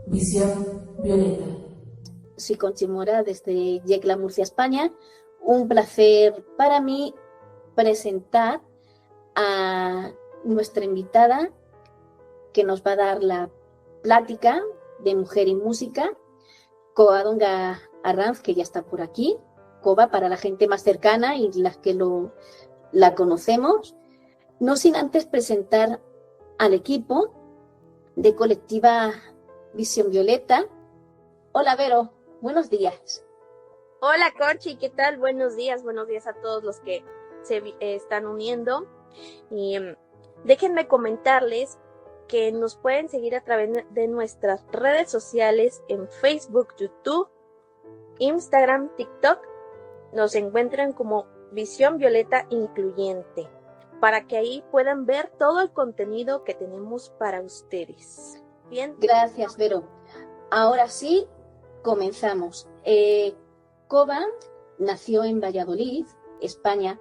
Visión Violeta. Soy Conchi Mora desde Yecla, Murcia, España. Un placer para mí presentar a nuestra invitada que nos va a dar la plática de Mujer y Música, Covadonga Arranz, que ya está por aquí. Cova para la gente más cercana y las que la conocemos. No sin antes presentar al equipo de Colectiva Visión Violeta. Hola, Vero, buenos días. Hola, Conchi, ¿qué tal? Buenos días a todos los que se están uniendo. Y déjenme comentarles que nos pueden seguir a través de nuestras redes sociales en Facebook, YouTube, Instagram, TikTok. Nos encuentran como Visión Violeta Incluyente, para que ahí puedan ver todo el contenido que tenemos para ustedes. Bien. Gracias, Vero. Ahora sí, comenzamos. Cova nació en Valladolid, España,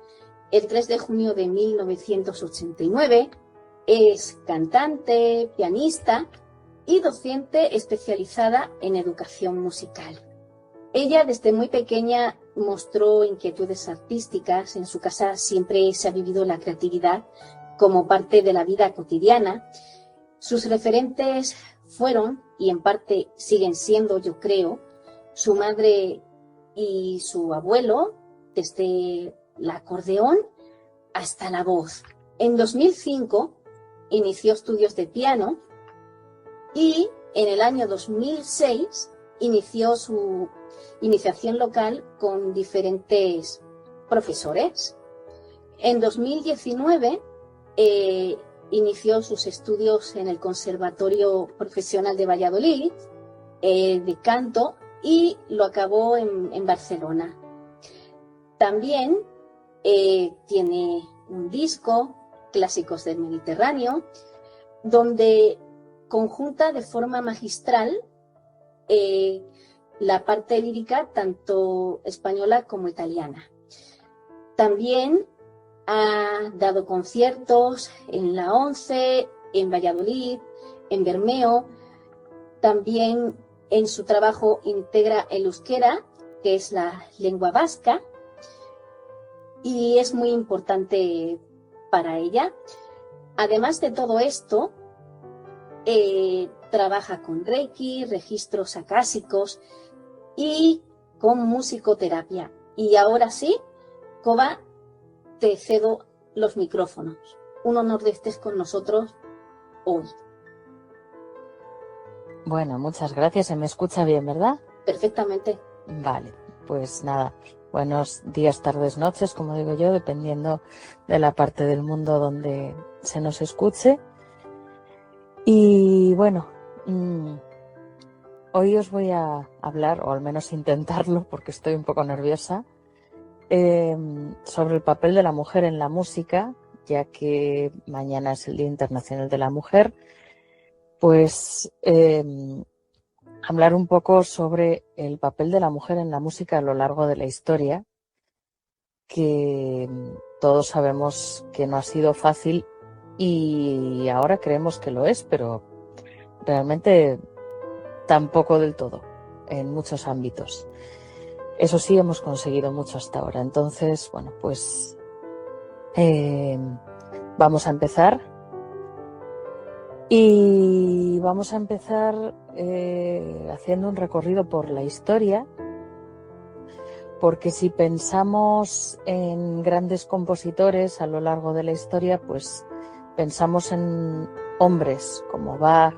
el 3 de junio de 1989. Es cantante, pianista y docente especializada en educación musical. Ella desde muy pequeña mostró inquietudes artísticas. En su casa siempre se ha vivido la creatividad como parte de la vida cotidiana. Sus referentes fueron, y en parte siguen siendo, yo creo, su madre y su abuelo, desde el acordeón hasta la voz. En 2005 inició estudios de piano y en el año 2006 inició su iniciación local con diferentes profesores. En 2019 inició sus estudios en el Conservatorio Profesional de Valladolid de canto y lo acabó en Barcelona. También tiene un disco, Clásicos del Mediterráneo, donde conjunta de forma magistral la parte lírica tanto española como italiana. También ha dado conciertos en la ONCE, en Valladolid, en Bermeo. También en su trabajo integra el euskera, que es la lengua vasca, y es muy importante para ella. Además de todo esto, trabaja con Reiki, registros acásicos y con musicoterapia. Y ahora sí, Cova, te cedo los micrófonos. Un honor de estés con nosotros hoy. Bueno, muchas gracias. Se me escucha bien, ¿verdad? Perfectamente. Vale, pues nada. Buenos días, tardes, noches, como digo yo, dependiendo de la parte del mundo donde se nos escuche. Y bueno, hoy os voy a hablar, o al menos intentarlo, porque estoy un poco nerviosa, sobre el papel de la mujer en la música, ya que mañana es el Día Internacional de la Mujer. Pues hablar un poco sobre el papel de la mujer en la música a lo largo de la historia, que todos sabemos que no ha sido fácil y ahora creemos que lo es, pero realmente tampoco del todo en muchos ámbitos. Eso sí, hemos conseguido mucho hasta ahora. Entonces, bueno, pues vamos a empezar. Y vamos a empezar haciendo un recorrido por la historia, porque si pensamos en grandes compositores a lo largo de la historia, pues pensamos en hombres como Bach,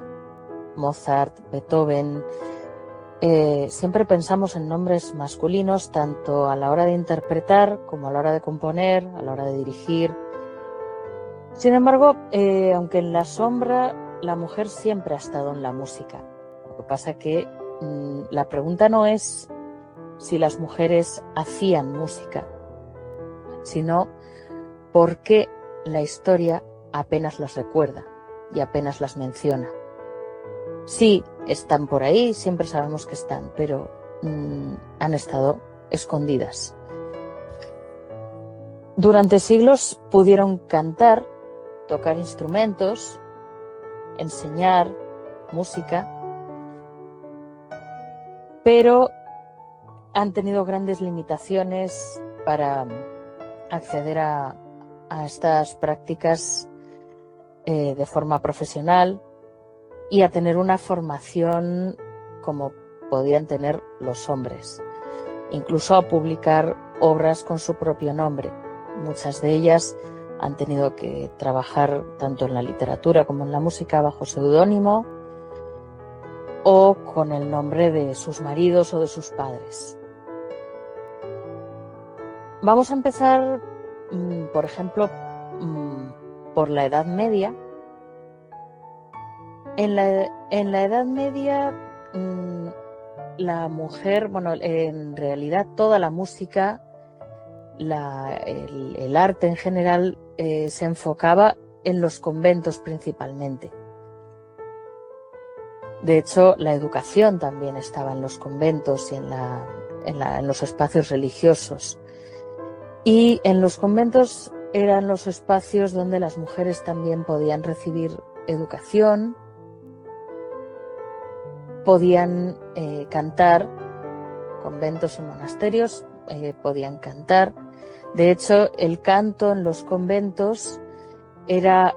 Mozart, Beethoven. Siempre pensamos en nombres masculinos, tanto a la hora de interpretar como a la hora de componer, a la hora de dirigir. Sin embargo, aunque en la sombra, la mujer siempre ha estado en la música. Lo que pasa es que la pregunta no es si las mujeres hacían música, sino por qué la historia apenas las recuerda y apenas las menciona. Sí, están por ahí, siempre sabemos que están, pero han estado escondidas. Durante siglos pudieron cantar, tocar instrumentos, enseñar música, pero han tenido grandes limitaciones para acceder a estas prácticas de forma profesional y a tener una formación como podían tener los hombres, incluso a publicar obras con su propio nombre. Muchas de ellas han tenido que trabajar tanto en la literatura como en la música bajo seudónimo o con el nombre de sus maridos o de sus padres. Vamos a empezar, por ejemplo, por la Edad Media. En la Edad Media, la mujer, bueno, en realidad toda la música, el arte en general, se enfocaba en los conventos principalmente. De hecho, la educación también estaba en los conventos y en los espacios religiosos. Y en los conventos eran los espacios donde las mujeres también podían recibir educación, podían cantar, conventos y monasterios podían cantar. De hecho, el canto en los conventos era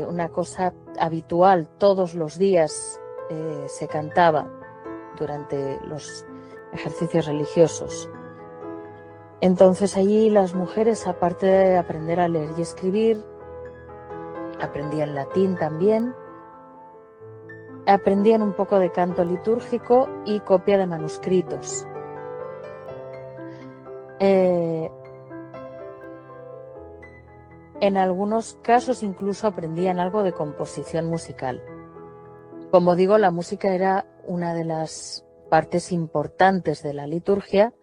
una cosa habitual. Todos los días se cantaba durante los ejercicios religiosos. Entonces allí las mujeres, aparte de aprender a leer y escribir, aprendían latín también, aprendían un poco de canto litúrgico y copia de manuscritos. En algunos casos incluso aprendían algo de composición musical. Como digo, la música era una de las partes importantes de la liturgia.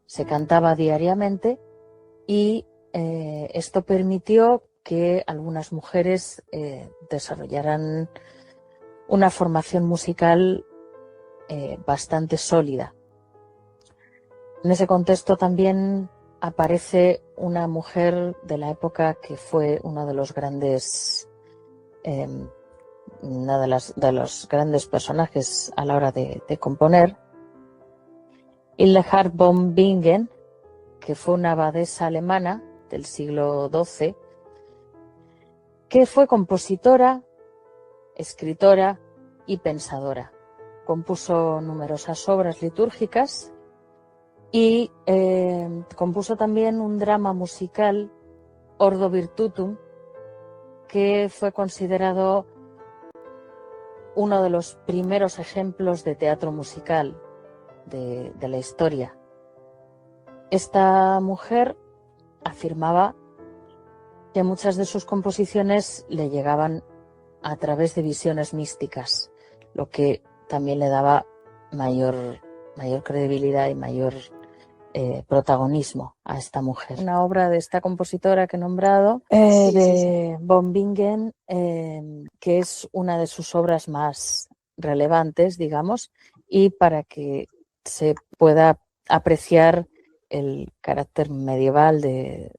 Se cantaba diariamente y esto permitió que algunas mujeres desarrollaran una formación musical bastante sólida. En ese contexto también aparece una mujer de la época que fue uno de los grandes personajes a la hora de componer, Hildegard von Bingen, que fue una abadesa alemana del siglo XII, que fue compositora, escritora y pensadora. Compuso numerosas obras litúrgicas y compuso también un drama musical, Ordo Virtutum, que fue considerado uno de los primeros ejemplos de teatro musical de la historia. Esta mujer afirmaba que muchas de sus composiciones le llegaban a través de visiones místicas, lo que también le daba mayor credibilidad y mayor protagonismo a esta mujer. Una obra de esta compositora que he nombrado, von Bingen, que es una de sus obras más relevantes, digamos, y para que se pueda apreciar el carácter medieval de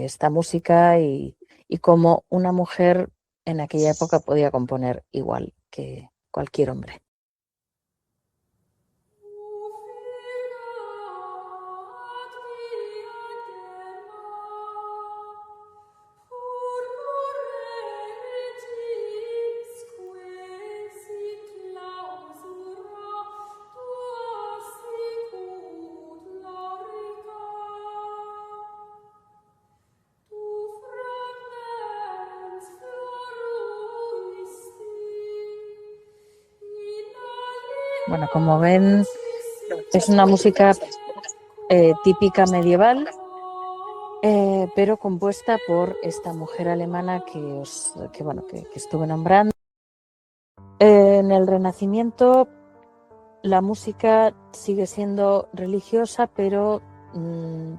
esta música y cómo una mujer en aquella época podía componer igual que cualquier hombre. Bueno, como ven, es una música típica medieval, pero compuesta por esta mujer alemana que estuve nombrando. En el Renacimiento la música sigue siendo religiosa, pero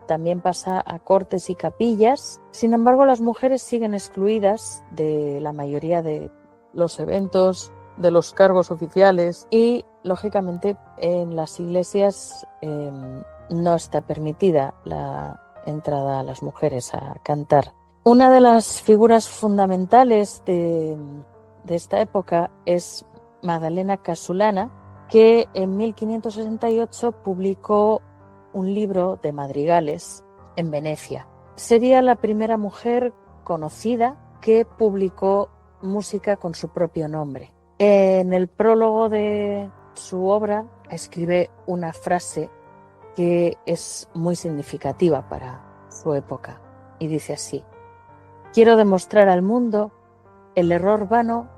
también pasa a cortes y capillas. Sin embargo, las mujeres siguen excluidas de la mayoría de los eventos, de los cargos oficiales y, lógicamente, en las iglesias no está permitida la entrada a las mujeres a cantar. Una de las figuras fundamentales de esta época es Magdalena Casulana, que en 1568 publicó un libro de madrigales en Venecia. Sería la primera mujer conocida que publicó música con su propio nombre. En el prólogo de su obra escribe una frase que es muy significativa para su época y dice así: quiero demostrar al mundo el error vano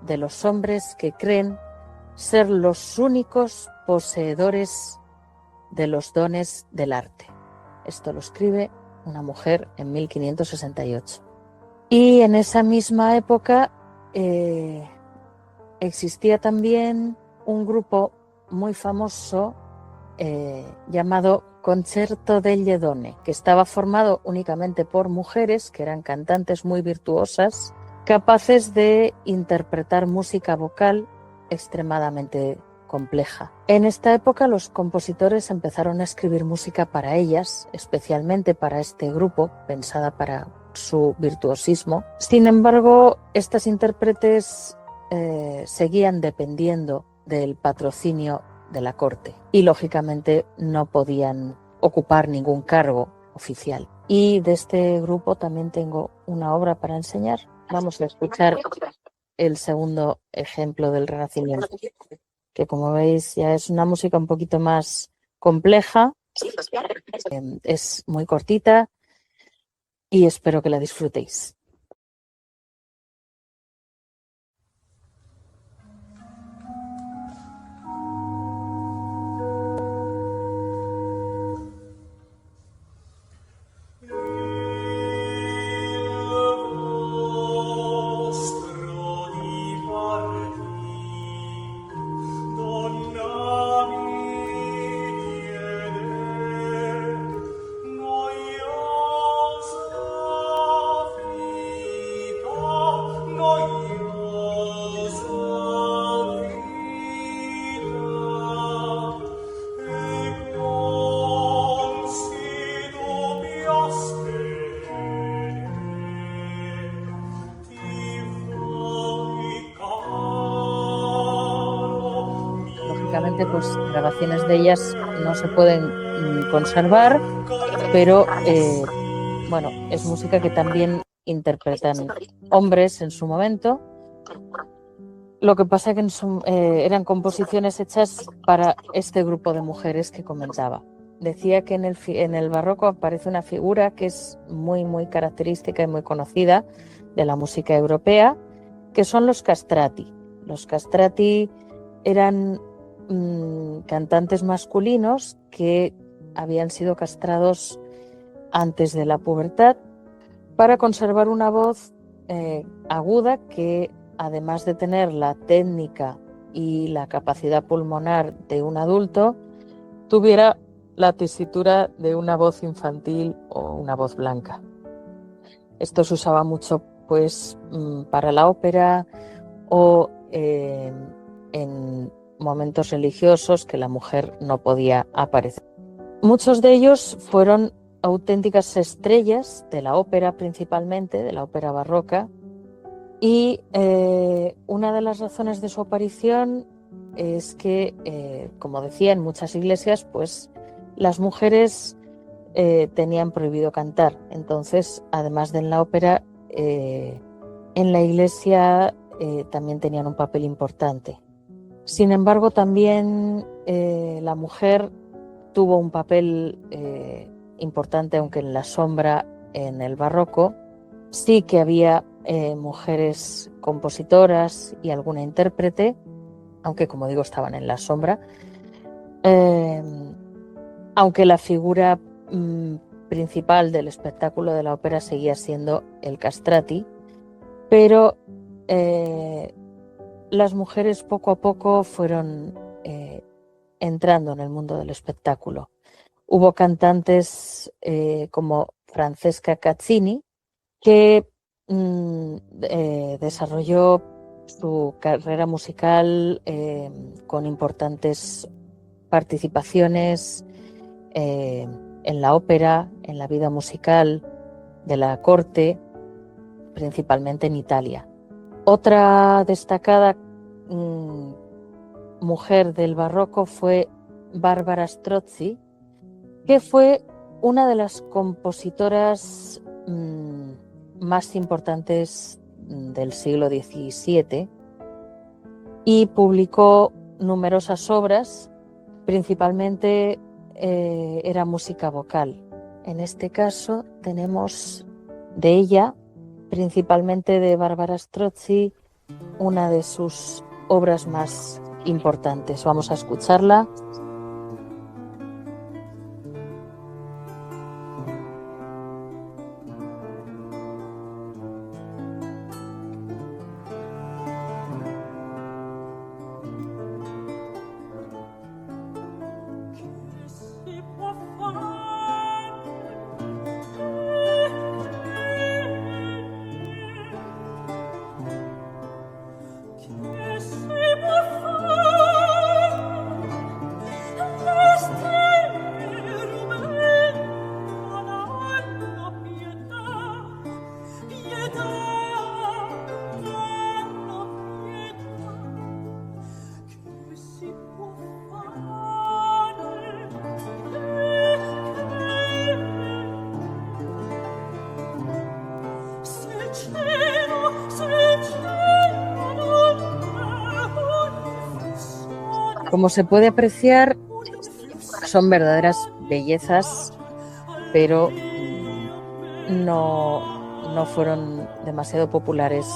de los hombres que creen ser los únicos poseedores de los dones del arte. Esto lo escribe una mujer en 1568. Y en esa misma época existía también un grupo muy famoso llamado Concerto degli Donne, que estaba formado únicamente por mujeres que eran cantantes muy virtuosas, capaces de interpretar música vocal extremadamente compleja. En esta época los compositores empezaron a escribir música para ellas, especialmente para este grupo, pensada para su virtuosismo. Sin embargo, estas intérpretes seguían dependiendo del patrocinio de la corte y lógicamente no podían ocupar ningún cargo oficial. Y de este grupo también tengo una obra para enseñar. Vamos a escuchar el segundo ejemplo del Renacimiento, que como veis ya es una música un poquito más compleja, es muy cortita y espero que la disfrutéis. Lógicamente, pues grabaciones de ellas no se pueden conservar, pero bueno, es música que también interpretan hombres en su momento. Lo que pasa es que eran composiciones hechas para este grupo de mujeres que comentaba. Decía que en el barroco aparece una figura que es muy, muy característica y muy conocida de la música europea, que son los castrati. Los castrati eran cantantes masculinos que habían sido castrados antes de la pubertad para conservar una voz aguda que, además de tener la técnica y la capacidad pulmonar de un adulto, tuviera la tesitura de una voz infantil o una voz blanca. Esto se usaba mucho pues para la ópera o en momentos religiosos que la mujer no podía aparecer. Muchos de ellos fueron auténticas estrellas de la ópera, principalmente de la ópera barroca, y una de las razones de su aparición es que, como decía, en muchas iglesias pues las mujeres tenían prohibido cantar. Entonces, además de en la ópera, en la iglesia también tenían un papel importante. Sin embargo, también la mujer tuvo un papel importante, aunque en la sombra, en el barroco. Sí que había mujeres compositoras y alguna intérprete, aunque como digo estaban en la sombra. Aunque la figura principal del espectáculo de la ópera seguía siendo el castrati, pero las mujeres poco a poco fueron entrando en el mundo del espectáculo. Hubo cantantes como Francesca Caccini, que desarrolló su carrera musical con importantes participaciones en la ópera, en la vida musical de la corte, principalmente en Italia. Otra destacada mujer del barroco fue Barbara Strozzi, que fue una de las compositoras más importantes del siglo XVII y publicó numerosas obras, principalmente era música vocal. En este caso tenemos de ella, principalmente de Barbara Strozzi, una de sus obras más importantes. Vamos a escucharla. Como se puede apreciar, son verdaderas bellezas, pero no fueron demasiado populares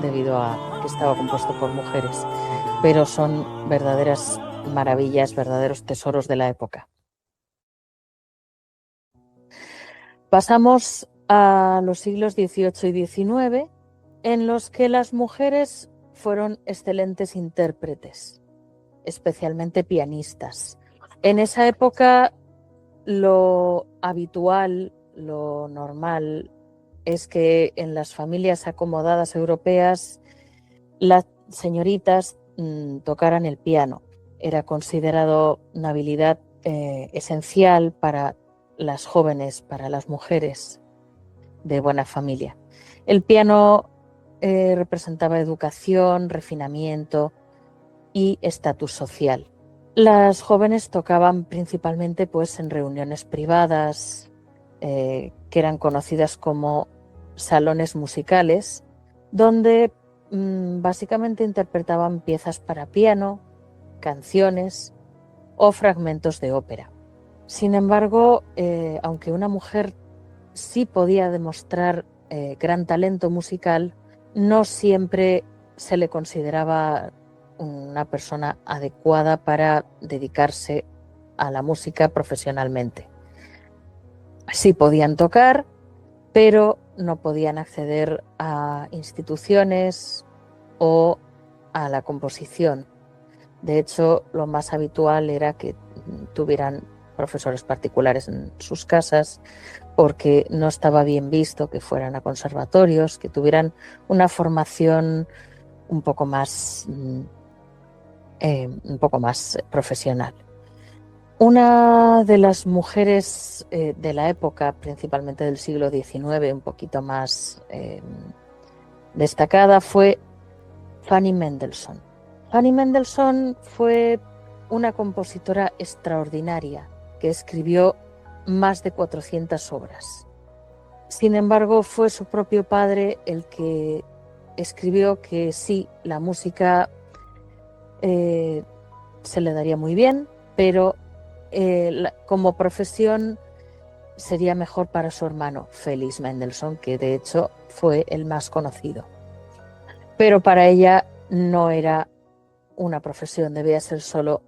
debido a que estaba compuesto por mujeres, pero son verdaderas maravillas, verdaderos tesoros de la época. Pasamos a los siglos XVIII y XIX, en los que las mujeres fueron excelentes intérpretes, especialmente pianistas. En esa época lo habitual, lo normal, es que en las familias acomodadas europeas las señoritas tocaran el piano. Era considerado una habilidad esencial para las jóvenes, para las mujeres de buena familia. El piano representaba educación, refinamiento y estatus social. Las jóvenes tocaban principalmente pues, en reuniones privadas, que eran conocidas como salones musicales, donde básicamente interpretaban piezas para piano, canciones o fragmentos de ópera. Sin embargo, aunque una mujer sí podía demostrar gran talento musical, no siempre se le consideraba una persona adecuada para dedicarse a la música profesionalmente. Sí podían tocar, pero no podían acceder a instituciones o a la composición. De hecho, lo más habitual era que tuvieran profesores particulares en sus casas, porque no estaba bien visto que fueran a conservatorios, que tuvieran una formación un poco más profesional. Una de las mujeres de la época, principalmente del siglo XIX, un poquito más destacada, fue Fanny Mendelssohn. Fanny Mendelssohn fue una compositora extraordinaria que escribió más de 400 obras. Sin embargo, fue su propio padre el que escribió que sí, la música se le daría muy bien, pero como profesión sería mejor para su hermano, Felix Mendelssohn, que de hecho fue el más conocido. Pero para ella no era una profesión, debía ser solo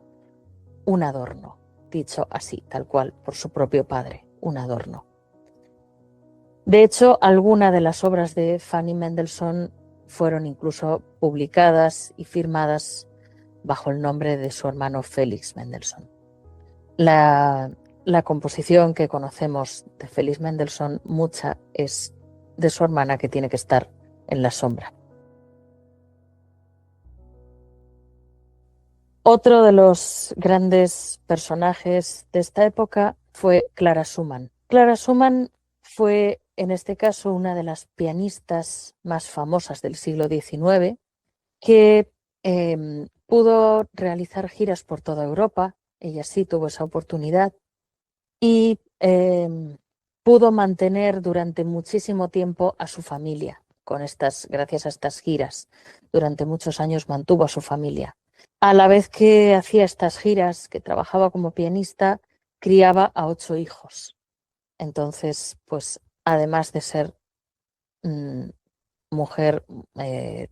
un adorno, dicho así, tal cual, por su propio padre, un adorno. De hecho, algunas de las obras de Fanny Mendelssohn fueron incluso publicadas y firmadas bajo el nombre de su hermano Felix Mendelssohn. La composición que conocemos de Felix Mendelssohn, mucha es de su hermana, que tiene que estar en la sombra. Otro de los grandes personajes de esta época fue Clara Schumann. Clara Schumann fue, en este caso, una de las pianistas más famosas del siglo XIX, que pudo realizar giras por toda Europa, ella sí tuvo esa oportunidad, y pudo mantener durante muchísimo tiempo a su familia gracias a estas giras. Durante muchos años mantuvo a su familia. A la vez que hacía estas giras, que trabajaba como pianista, criaba a 8 hijos. Entonces, pues además de ser mujer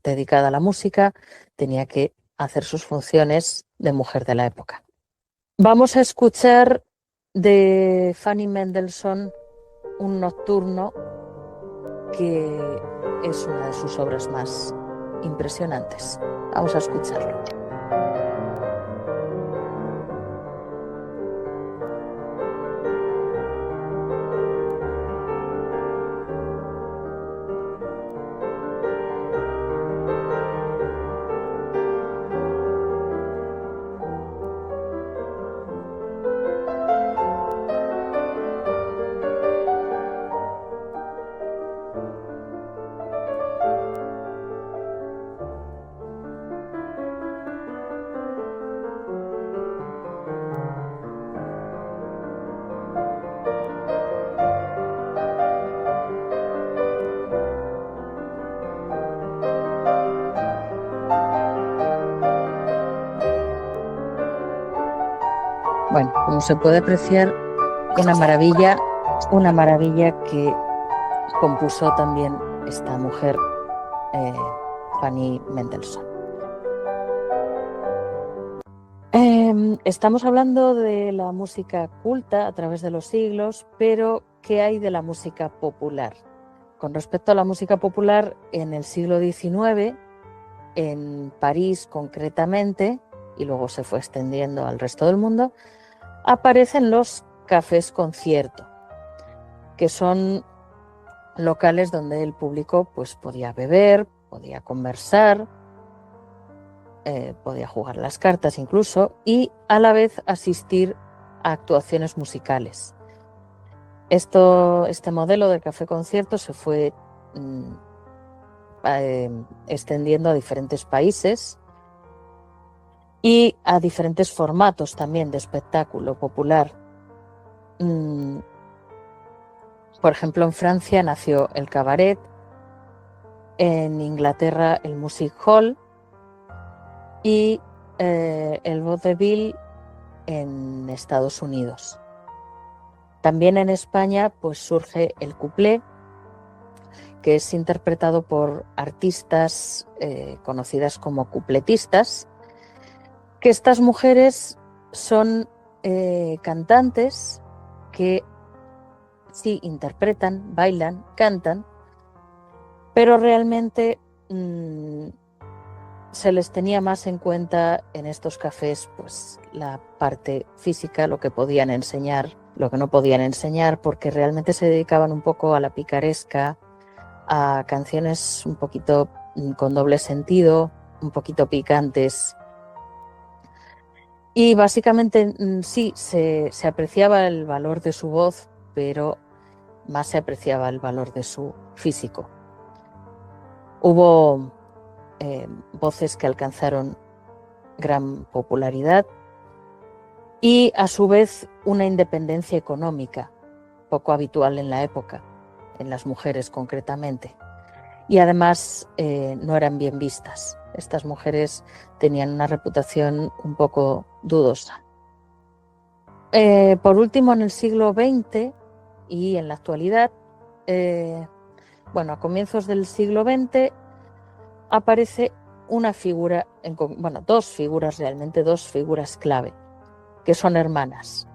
dedicada a la música, tenía que hacer sus funciones de mujer de la época. Vamos a escuchar de Fanny Mendelssohn un nocturno que es una de sus obras más impresionantes. Vamos a escucharlo. Bueno, como se puede apreciar, una maravilla que compuso también esta mujer, Fanny Mendelssohn. Estamos hablando de la música culta a través de los siglos, pero ¿qué hay de la música popular? Con respecto a la música popular, en el siglo XIX, en París concretamente, y luego se fue extendiendo al resto del mundo, aparecen los cafés concierto, que son locales donde el público pues podía beber, podía conversar, podía jugar las cartas incluso, y a la vez asistir a actuaciones musicales. Este modelo de café concierto se fue extendiendo a diferentes países y a diferentes formatos también de espectáculo popular. Por ejemplo, en Francia nació el cabaret, en Inglaterra el music hall y el vaudeville en Estados Unidos. También en España pues surge el cuplé, que es interpretado por artistas conocidas como cupletistas, que estas mujeres son cantantes que sí interpretan, bailan, cantan, pero realmente se les tenía más en cuenta en estos cafés pues la parte física, lo que podían enseñar, lo que no podían enseñar, porque realmente se dedicaban un poco a la picaresca, a canciones un poquito con doble sentido, un poquito picantes. Y básicamente sí, se apreciaba el valor de su voz, pero más se apreciaba el valor de su físico. Hubo voces que alcanzaron gran popularidad y a su vez una independencia económica, poco habitual en la época, en las mujeres concretamente. Y además no eran bien vistas. Estas mujeres tenían una reputación un poco dudosa. Por último, en el siglo XX y en la actualidad, a comienzos del siglo XX, aparece una figura, dos figuras clave, que son hermanas,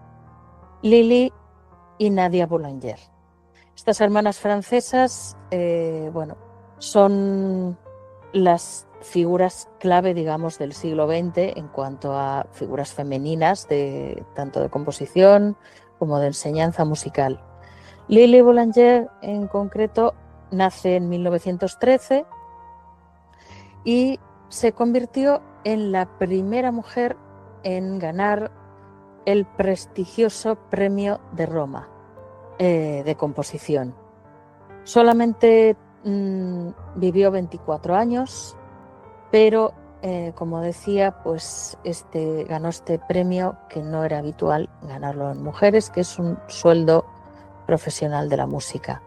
Lili y Nadia Boulanger. Estas hermanas francesas, son las figuras clave, digamos, del siglo XX en cuanto a figuras femeninas, tanto de composición como de enseñanza musical. Lili Boulanger, en concreto, nace en 1913 y se convirtió en la primera mujer en ganar el prestigioso Premio de Roma de composición. Solamente vivió 24 años, pero como decía, pues ganó este premio que no era habitual ganarlo en mujeres, que es un sueldo profesional de la música.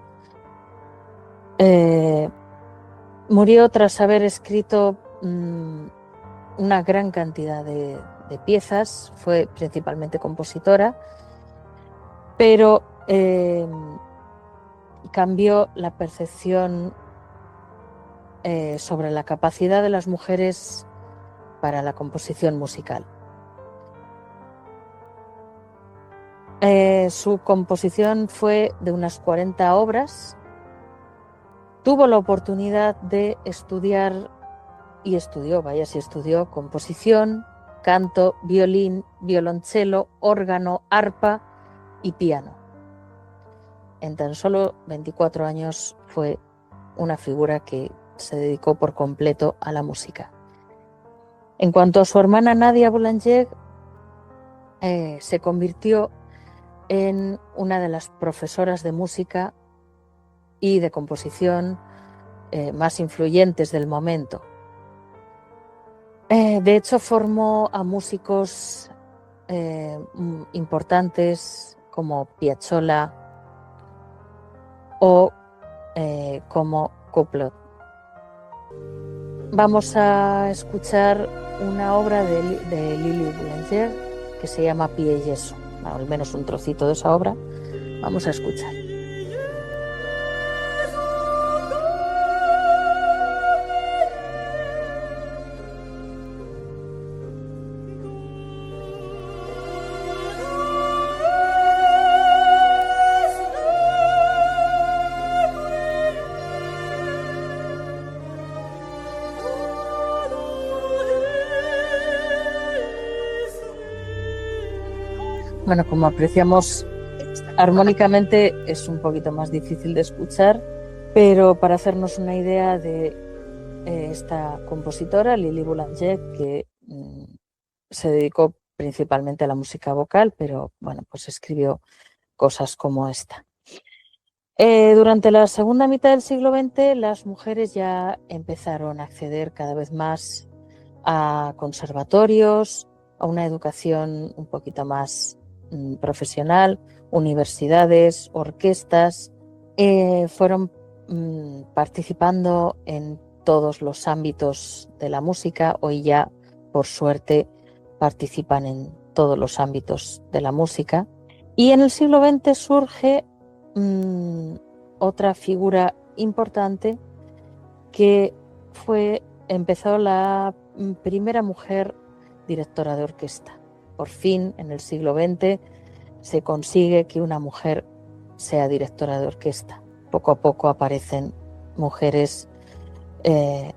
Murió tras haber escrito una gran cantidad de piezas, fue principalmente compositora, pero cambió la percepción sobre la capacidad de las mujeres para la composición musical. Su composición fue de unas 40 obras. Tuvo la oportunidad de estudiar y estudió composición, canto, violín, violonchelo, órgano, arpa y piano. En tan solo 24 años fue una figura que se dedicó por completo a la música. En cuanto a su hermana Nadia Boulanger, se convirtió en una de las profesoras de música y de composición más influyentes del momento. De hecho, formó a músicos importantes como Piazzolla o como Coupeau. Vamos a escuchar una obra de Lili Boulanger que se llama Pie y Yeso, al menos un trocito de esa obra. Vamos a escuchar. Bueno, como apreciamos, armónicamente es un poquito más difícil de escuchar, pero para hacernos una idea de esta compositora, Lili Boulanger, que se dedicó principalmente a la música vocal, pero bueno, pues escribió cosas como esta. Durante la segunda mitad del siglo XX, las mujeres ya empezaron a acceder cada vez más a conservatorios, a una educación un poquito más profesional, universidades, orquestas, fueron participando en todos los ámbitos de la música. Hoy ya, por suerte, participan en todos los ámbitos de la música. Y en el siglo XX surge otra figura importante que empezó la primera mujer directora de orquesta. Por fin, en el siglo XX, se consigue que una mujer sea directora de orquesta. Poco a poco aparecen mujeres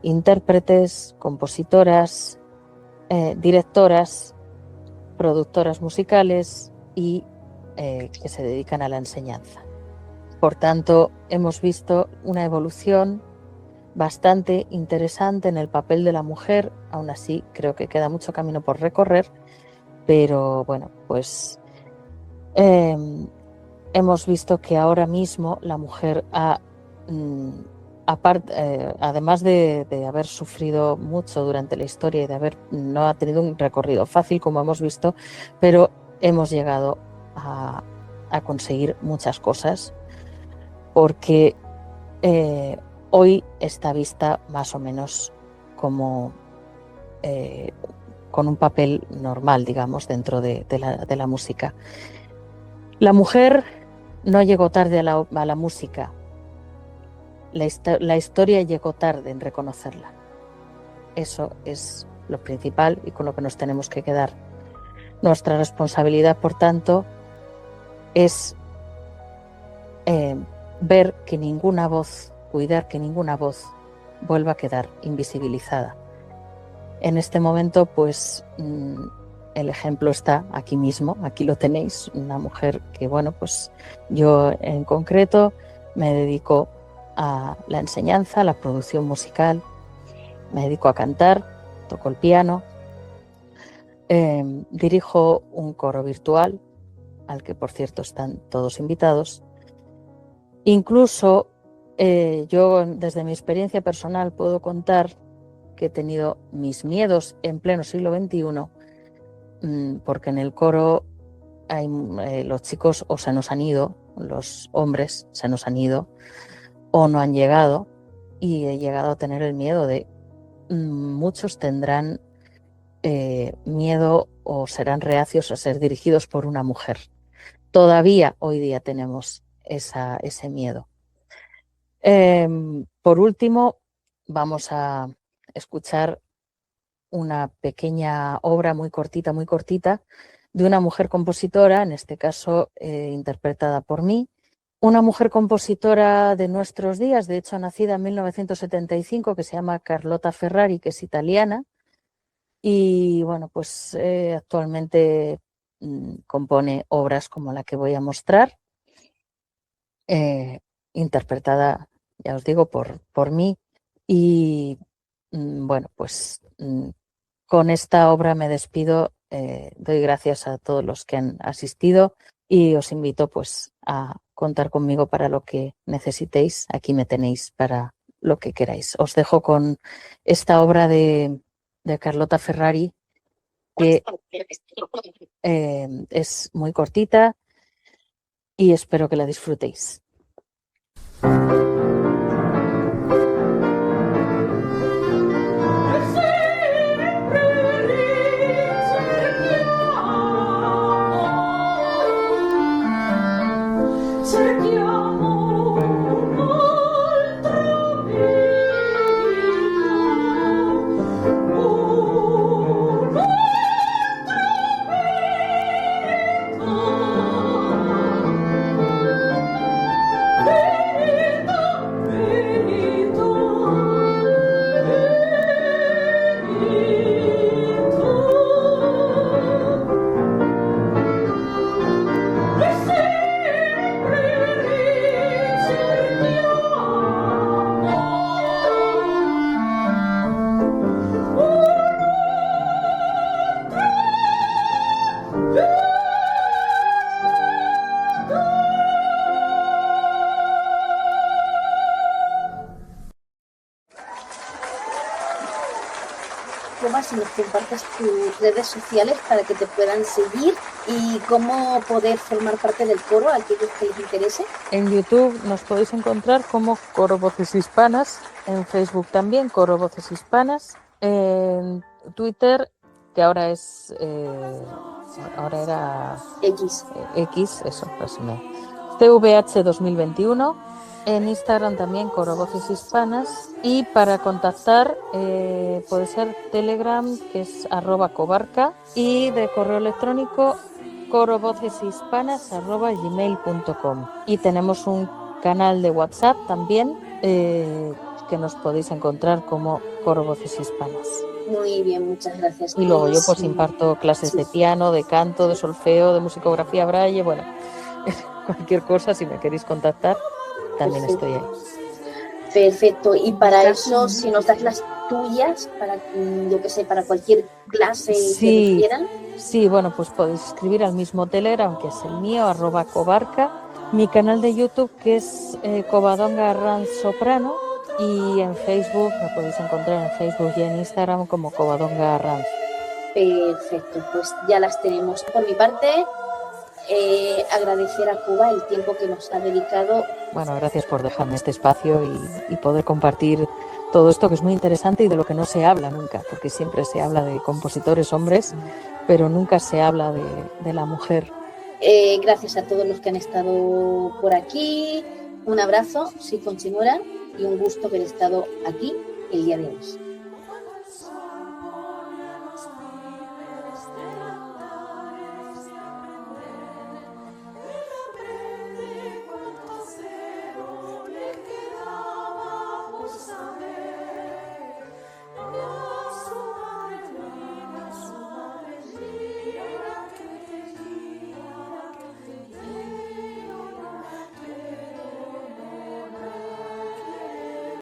intérpretes, compositoras, directoras, productoras musicales y que se dedican a la enseñanza. Por tanto, hemos visto una evolución bastante interesante en el papel de la mujer. Aún así, creo que queda mucho camino por recorrer, pero bueno, pues hemos visto que ahora mismo la mujer además de haber sufrido mucho durante la historia y no ha tenido un recorrido fácil, como hemos visto, pero hemos llegado a conseguir muchas cosas, porque hoy está vista más o menos como con un papel normal, digamos, dentro de la música. La mujer no llegó tarde a la música. La historia llegó tarde en reconocerla. Eso es lo principal y con lo que nos tenemos que quedar. Nuestra responsabilidad, por tanto, es ver que ninguna voz, cuidar que ninguna voz vuelva a quedar invisibilizada. En este momento, pues el ejemplo está aquí mismo, aquí lo tenéis, una mujer que, bueno, pues yo en concreto me dedico a la enseñanza, a la producción musical, me dedico a cantar, toco el piano, dirijo un coro virtual, al que por cierto están todos invitados. Incluso yo, desde mi experiencia personal, puedo contar que he tenido mis miedos en pleno siglo XXI, porque en el coro hay, los chicos o se nos han ido, los hombres se nos han ido o no han llegado, y he llegado a tener el miedo de muchos tendrán miedo o serán reacios a ser dirigidos por una mujer. Todavía hoy día tenemos ese miedo. Por último, vamos a escuchar una pequeña obra muy cortita, de una mujer compositora, en este caso interpretada por mí. Una mujer compositora de nuestros días, de hecho nacida en 1975, que se llama Carlotta Ferrari, que es italiana. Y bueno, pues actualmente compone obras como la que voy a mostrar, interpretada, ya os digo, por mí. Y bueno, pues con esta obra me despido. Doy gracias a todos los que han asistido y os invito pues a contar conmigo para lo que necesitéis. Aquí me tenéis para lo que queráis. Os dejo con esta obra de Carlotta Ferrari, que es muy cortita y espero que la disfrutéis. Si nos compartes tus redes sociales para que te puedan seguir y cómo poder formar parte del coro a aquellos que les interese. En YouTube nos podéis encontrar como Coro Voces Hispanas, en Facebook también Coro Voces Hispanas, en Twitter, que ahora es ahora era X, eso, pues TVH 2021. En Instagram también Coro Voces Hispanas, y para contactar puede ser Telegram, que es @cobarca, y de correo electrónico corovoceshispanas@gmail.com. Y tenemos un canal de WhatsApp también que nos podéis encontrar como Coro Voces Hispanas. Muy bien, muchas gracias. Y luego yo pues imparto clases de piano, de canto, de solfeo, de musicografía braille, bueno, cualquier cosa, si me queréis contactar, también estoy ahí. Perfecto. Y para eso, si nos das las tuyas, para, yo que sé, para cualquier clase que quieran. Sí, bueno, pues podéis escribir al mismo Telegram, que es el mío, @cobarca, mi canal de YouTube, que es Covadonga Arranz Soprano, y en Facebook me podéis encontrar en Facebook y en Instagram como Covadonga Arranz. Perfecto, pues ya las tenemos. Por mi parte, agradecer a Cuba el tiempo que nos ha dedicado. Bueno, gracias por dejarme este espacio y poder compartir todo esto, que es muy interesante y de lo que no se habla nunca, porque siempre se habla de compositores hombres, pero nunca se habla de la mujer. Gracias a todos los que han estado por aquí. Un abrazo, sí, Conchimora, y un gusto haber estado aquí el día de hoy.